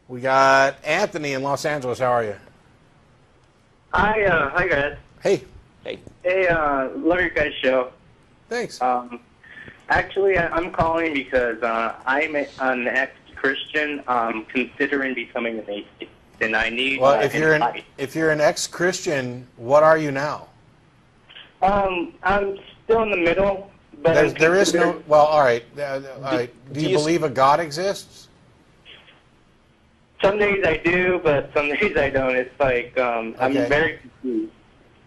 We got Anthony in Los Angeles. How are you? Hi guys. Hey. Hey. Hey, love your guys' show. Thanks. Actually, I'm calling because I'm an ex-Christian considering becoming an atheist, and I need. Well, if you're an ex-Christian, what are you now? I'm still in the middle, but There is no. Well, all right. All right. Do you believe a God exists? Some days I do, but some days I don't. It's like I'm very confused.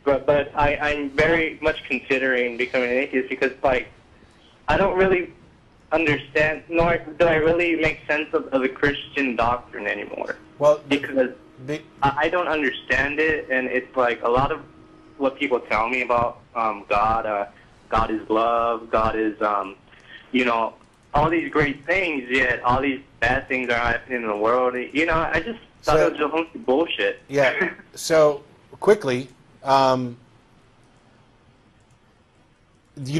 But I'm very much considering becoming an atheist because, like, I don't really understand, nor do I really make sense of the Christian doctrine anymore. Well, because I don't understand it, and it's like a lot of what people tell me about God. God is love. God is, you know, all these great things. Yet all these bad things are happening in the world. You know, I just thought it was a whole bullshit. Yeah. So quickly, you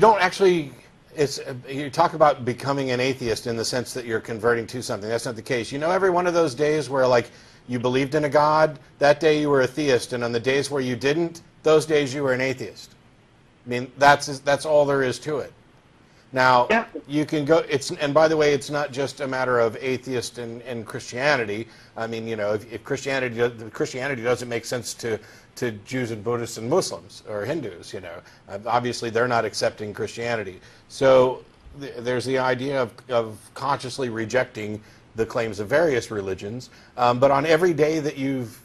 don't actually. You talk about becoming an atheist in the sense that you're converting to something. That's not the case. You know, every one of those days where, like, you believed in a God, that day you were a theist, and on the days where you didn't, those days you were an atheist. I mean, that's all there is to it. Now, you can go. And by the way, it's not just a matter of atheist and Christianity. I mean, you know, if Christianity doesn't make sense to Jews and Buddhists and Muslims or Hindus, you know, obviously they're not accepting Christianity. So there's the idea of consciously rejecting the claims of various religions. But on every day that you've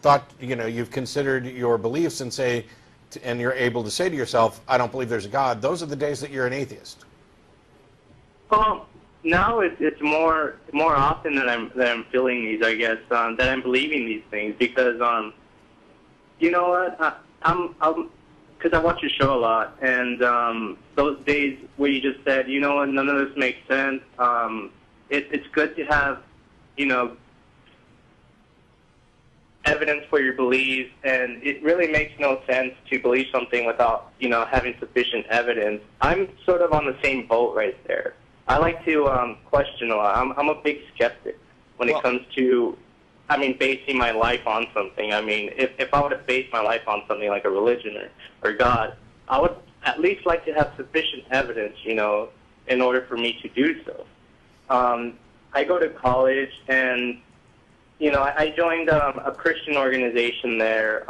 thought, you know, you've considered your beliefs and you're able to say to yourself, I don't believe there's a God, those are the days that you're an atheist. Well, now it's more often that I'm feeling these, I guess, that I'm believing these things because you know what, because I watch your show a lot, and those days where you just said, you know what, none of this makes sense. It's good to have, you know, evidence for your beliefs, and it really makes no sense to believe something without, you know, having sufficient evidence. I'm sort of on the same boat right there. I like to question a lot. I'm a big skeptic when it comes to, I mean, basing my life on something. I mean, if I were to base my life on something like a religion or God, I would at least like to have sufficient evidence, you know, in order for me to do so. I go to college, and you know, I joined a Christian organization there,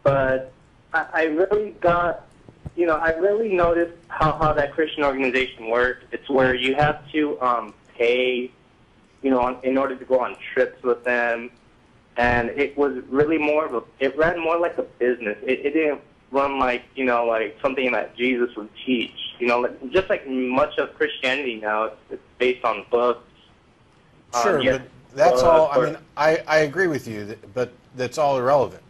but I really got, you know, I really noticed how that Christian organization works. It's where you have to pay, you know, in order to go on trips with them, and it was really it ran more like a business. It didn't run like, you know, like something that Jesus would teach. You know, just like much of Christianity now, it's based on books. Sure, but that's all. I mean, I agree with you, but that's all irrelevant.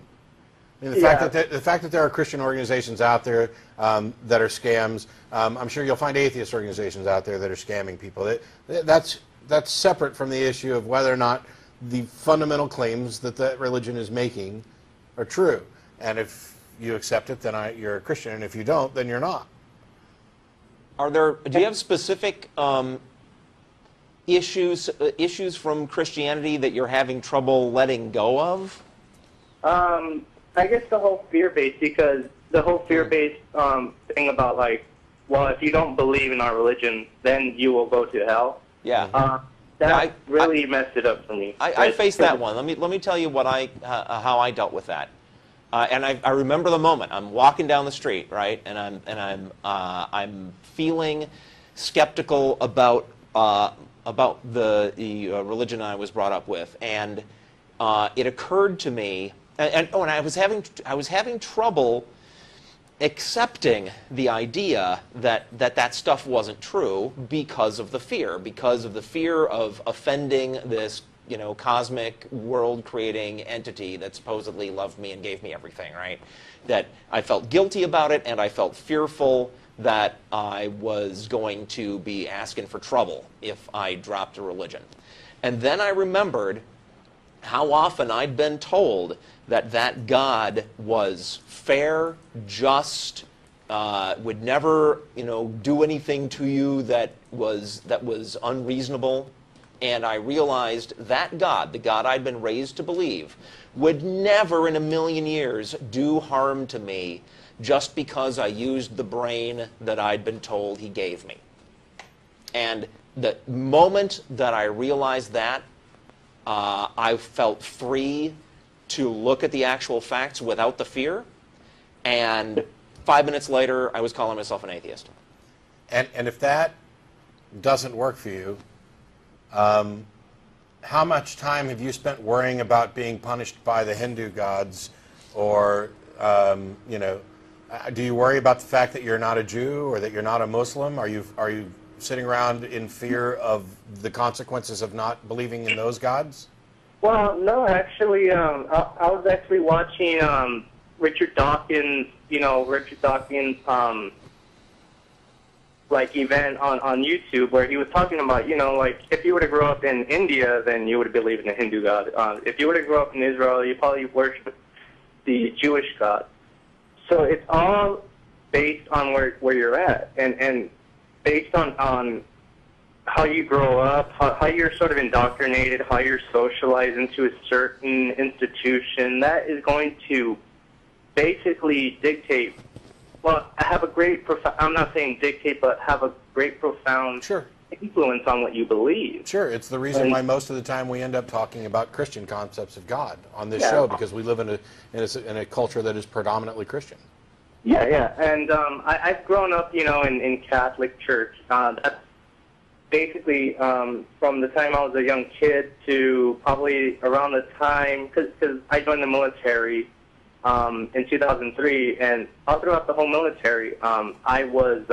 I mean, the fact that there are Christian organizations out there that are scams. I'm sure you'll find atheist organizations out there that are scamming people. That's separate from the issue of whether or not the fundamental claims that that religion is making are true. And if you accept it, then you're a Christian, and if you don't, then you're not. Do you have specific issues from Christianity that you're having trouble letting go of? I guess the whole fear-based, because the whole fear-based thing about, like, well, if you don't believe in our religion, then you will go to hell. Yeah. That really messed it up for me. I faced that one. Let me tell you what how I dealt with that. And I remember the moment. I'm walking down the street, right, and I'm feeling skeptical about the religion I was brought up with, and it occurred to me, and I was having trouble accepting the idea that stuff wasn't true because of the fear of offending this, you know, cosmic world-creating entity that supposedly loved me and gave me everything, right? That I felt guilty about it, and I felt fearful that I was going to be asking for trouble if I dropped a religion. And then I remembered how often I'd been told that God was fair, just, would never, you know, do anything to you that was unreasonable. and I realized that God, the God I'd been raised to believe, would never in a million years do harm to me just because I used the brain that I'd been told he gave me. And the moment that I realized that, I felt free to look at the actual facts without the fear, and 5 minutes later, I was calling myself an atheist. And if that doesn't work for you, how much time have you spent worrying about being punished by the Hindu gods, or you know, do you worry about the fact that you're not a Jew or that you're not a Muslim? Are you sitting around in fear of the consequences of not believing in those gods? Well, no, actually, I was actually watching Richard Dawkins, like event on YouTube where he was talking about, like if you were to grow up in India, then you would believe in the Hindu God. If you were to grow up in Israel, you probably worship the Jewish God. So it's all based on where you're at, and based on how you grow up, how you're sort of indoctrinated, how you're socialized into a certain institution. That is going to basically dictate. Well, have a great, I'm not saying dictate, but have a great, profound influence on what you believe. Sure, it's the reason why most of the time we end up talking about Christian concepts of God on this show, because we live in a culture that is predominantly Christian. Yeah, and I've grown up, in Catholic church. That's basically from the time I was a young kid to probably around the time, because I joined the military in 2003, and all throughout the whole military, I was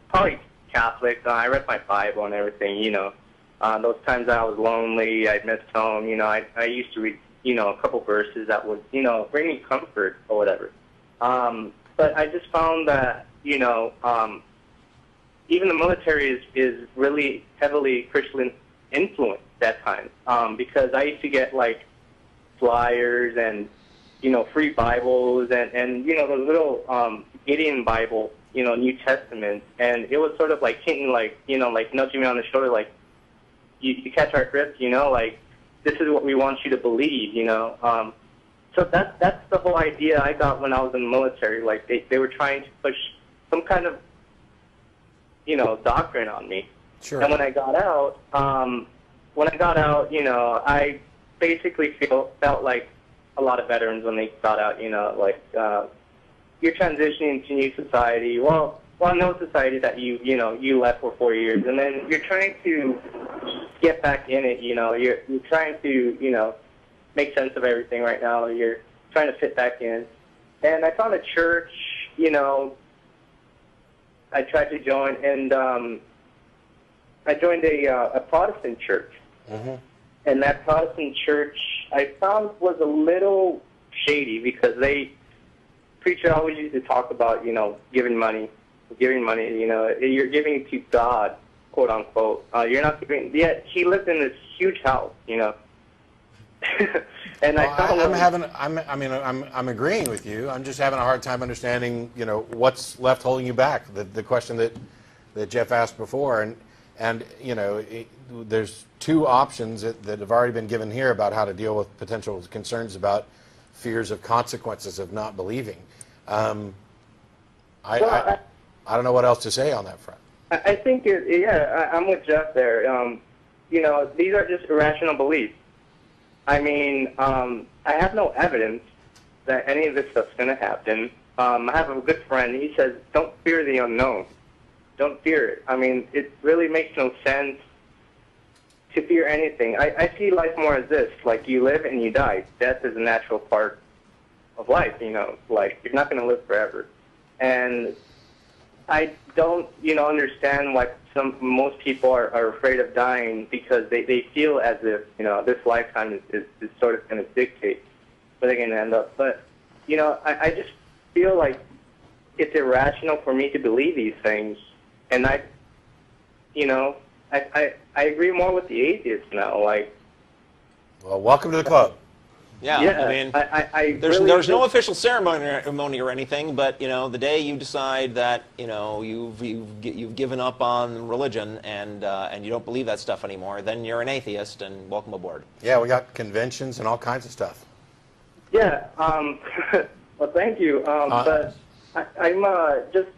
probably Catholic. I read my Bible and everything, those times I was lonely, I'd missed home, I used to read, a couple verses that would, bring me comfort or whatever. But I just found that, even the military is really heavily Christian influenced at times, because I used to get, like, flyers and, free Bibles and the little Gideon Bible, New Testament, and it was sort of like hinting, like, like nudging me on the shoulder, like, you catch our drift, like, this is what we want you to believe, So that's the whole idea I got when I was in the military. Like, they were trying to push some kind of, doctrine on me. Sure. And when I got out, I basically felt like a lot of veterans when they got out, like, you're transitioning to new society. Well, no society that you left for 4 years, and then you're trying to get back in it, you're trying to, make sense of everything right now. You're trying to fit back in. And I found a church, I tried to join, and I joined a Protestant church. Mm-hmm. And that Protestant church I found was a little shady because preacher always used to talk about, giving money, you're giving to God, quote unquote. You're not giving, yet he lived in this huge house, And I'm agreeing with you. I'm just having a hard time understanding, what's left holding you back. The question that Jeff asked before, and there's two options that have already been given here about how to deal with potential concerns about fears of consequences of not believing. I don't know what else to say on that front. I think I'm with Jeff there. These are just irrational beliefs. I mean, I have no evidence that any of this stuff's going to happen. I have a good friend. He says, don't fear the unknown. Don't fear it. I mean, it really makes no sense to fear anything. I see life more as this. Like, you live and you die. Death is a natural part of life, Like, you're not going to live forever. And I don't, understand why most people are afraid of dying, because they feel as if, this lifetime is sort of going to dictate where they're going to end up. But, I just feel like it's irrational for me to believe these things. And I agree more with the atheists now. Like, well, welcome to the club. Yeah, Yeah, I mean, there's there's no official ceremony or anything, but the day you decide that you've given up on religion and you don't believe that stuff anymore, then you're an atheist, and welcome aboard. Yeah, we got conventions and all kinds of stuff. Yeah. Well, thank you. But I'm just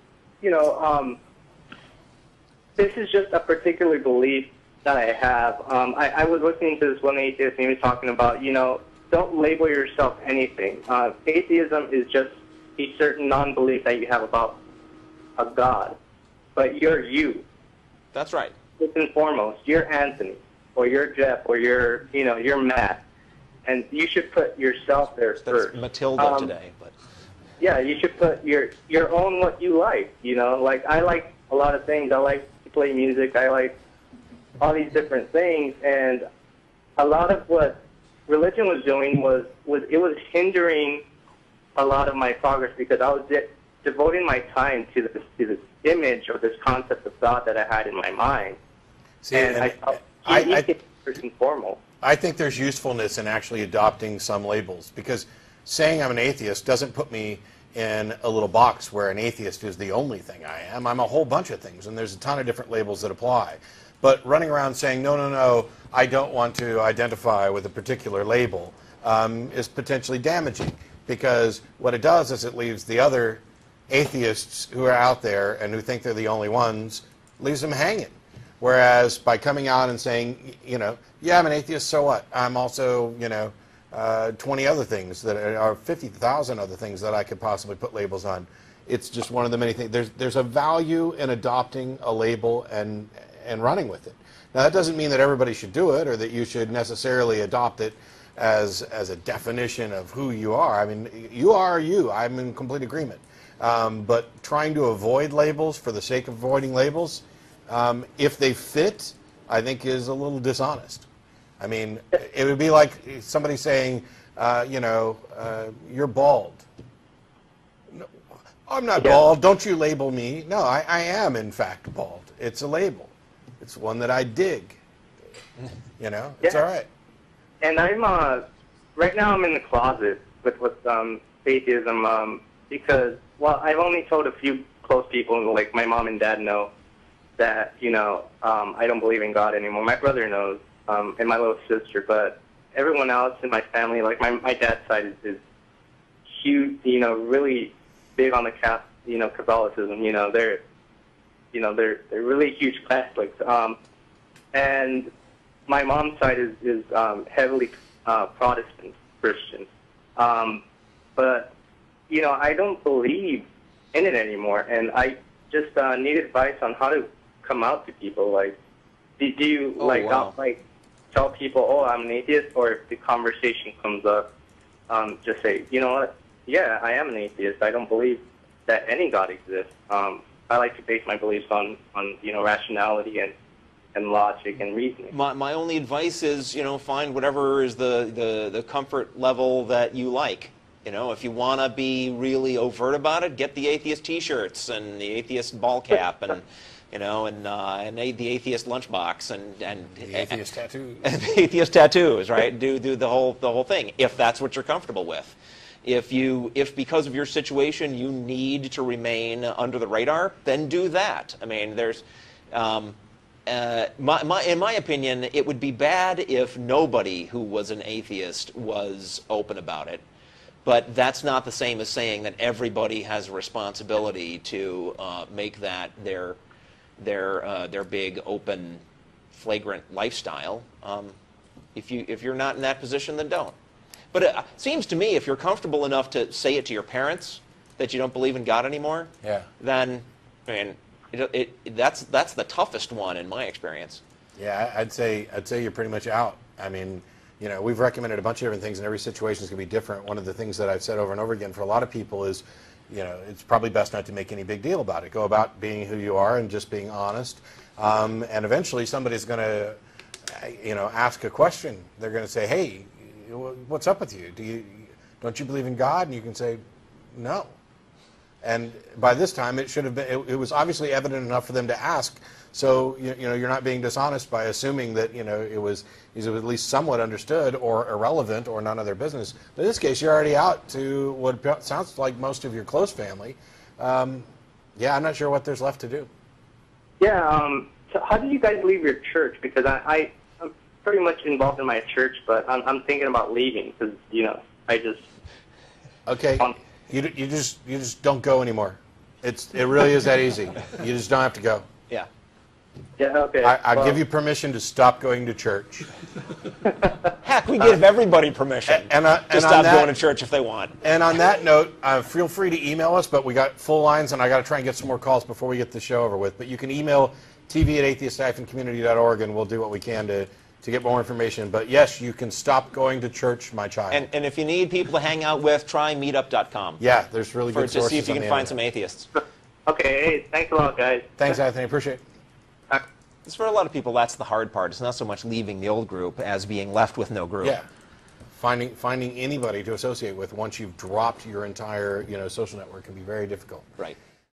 this is just a particular belief that I have. I was listening to this one atheist, and he was talking about don't label yourself anything. Atheism is just a certain non-belief that you have about a God. But you're you. That's right. First and foremost, you're Anthony, or you're Jeff, or you're Matt. And you should put yourself there first. That's Matilda today. But yeah, you should put your own what you like. Like I like a lot of things. I like to play music. I like all these different things. And a lot of what religion was doing was hindering a lot of my progress, because I was devoting my time to this image or this concept of God that I had in my mind. See, and I felt first and foremost. I think there's usefulness in actually adopting some labels, because saying I'm an atheist doesn't put me in a little box where an atheist is the only thing I am. I'm a whole bunch of things, and there's a ton of different labels that apply. But running around saying, no, I don't want to identify with a particular label is potentially damaging, because what it does is it leaves the other atheists who are out there and who think they're the only ones, leaves them hanging. Whereas by coming out and saying, yeah, I'm an atheist, so what? I'm also, 20 other things that are 50,000 other things that I could possibly put labels on. It's just one of the many things. There's a value in adopting a label and running with it. Now, that doesn't mean that everybody should do it, or that you should necessarily adopt it as a definition of who you are. I mean, you are you. I'm in complete agreement. But trying to avoid labels for the sake of avoiding labels, if they fit, I think is a little dishonest. I mean, it would be like somebody saying, you're bald. No, I'm not bald. Don't you label me. No, I am, in fact, bald. It's a label. It's one that I dig. It's all right. And I'm right now I'm in the closet with atheism because, well, I've only told a few close people, like my mom and dad know that I don't believe in God anymore. My brother knows, and my little sister, but everyone else in my family, like my dad's side is huge, really big on the Catholicism. They're really huge Catholics. And my mom's side is heavily Protestant Christian. But I don't believe in it anymore, and I just need advice on how to come out to people. Like, do you tell people, oh, I'm an atheist, or if the conversation comes up, just say, you know what? Yeah, I am an atheist. I don't believe that any God exists. I like to base my beliefs on rationality and logic and reasoning. My only advice is, find whatever is the comfort level that you like. If you want to be really overt about it, get the atheist T-shirts and the atheist ball cap and the atheist lunchbox and the atheist tattoos. And the atheist tattoos, right? Do the whole thing if that's what you're comfortable with. If because of your situation you need to remain under the radar, then do that. I mean, there's in my opinion, it would be bad if nobody who was an atheist was open about it. But that's not the same as saying that everybody has a responsibility to make that their big, open, flagrant lifestyle. If you're not in that position, then don't. But it seems to me if you're comfortable enough to say it to your parents that you don't believe in God anymore, then that's the toughest one in my experience. Yeah, I'd say you're pretty much out. I mean, we've recommended a bunch of different things, and every situation is going to be different. One of the things that I've said over and over again for a lot of people is, it's probably best not to make any big deal about it. Go about being who you are and just being honest. And eventually somebody's going to, ask a question. They're going to say, hey, what's up with you? Don't you believe in God? And you can say, no. And by this time, it should have been. It was obviously evident enough for them to ask. So you're not being dishonest by assuming that it was at least somewhat understood or irrelevant or none of their business. But in this case, you're already out to what sounds like most of your close family. Yeah, I'm not sure what there's left to do. Yeah. So how did you guys leave your church? Because I'm pretty much involved in my church, but I'm thinking about leaving because I just. Okay. You just don't go anymore. It really is that easy. You just don't have to go. Yeah. Yeah. Okay. I give you permission to stop going to church. Heck, we give everybody permission to stop going to church if they want. And on that note, feel free to email us, but we got full lines, and I got to try and get some more calls before we get the show over with. But you can email tv@atheist-community.org, and we'll do what we can to get more information. But yes, you can stop going to church, my child. And if you need people to hang out with, try meetup.com. Yeah, there's really good sources. To see if you can find some atheists. Okay, hey, thanks a lot, guys. Thanks, Anthony. Appreciate it. For a lot of people, that's the hard part. It's not so much leaving the old group as being left with no group. Yeah, finding anybody to associate with once you've dropped your entire social network can be very difficult. Right.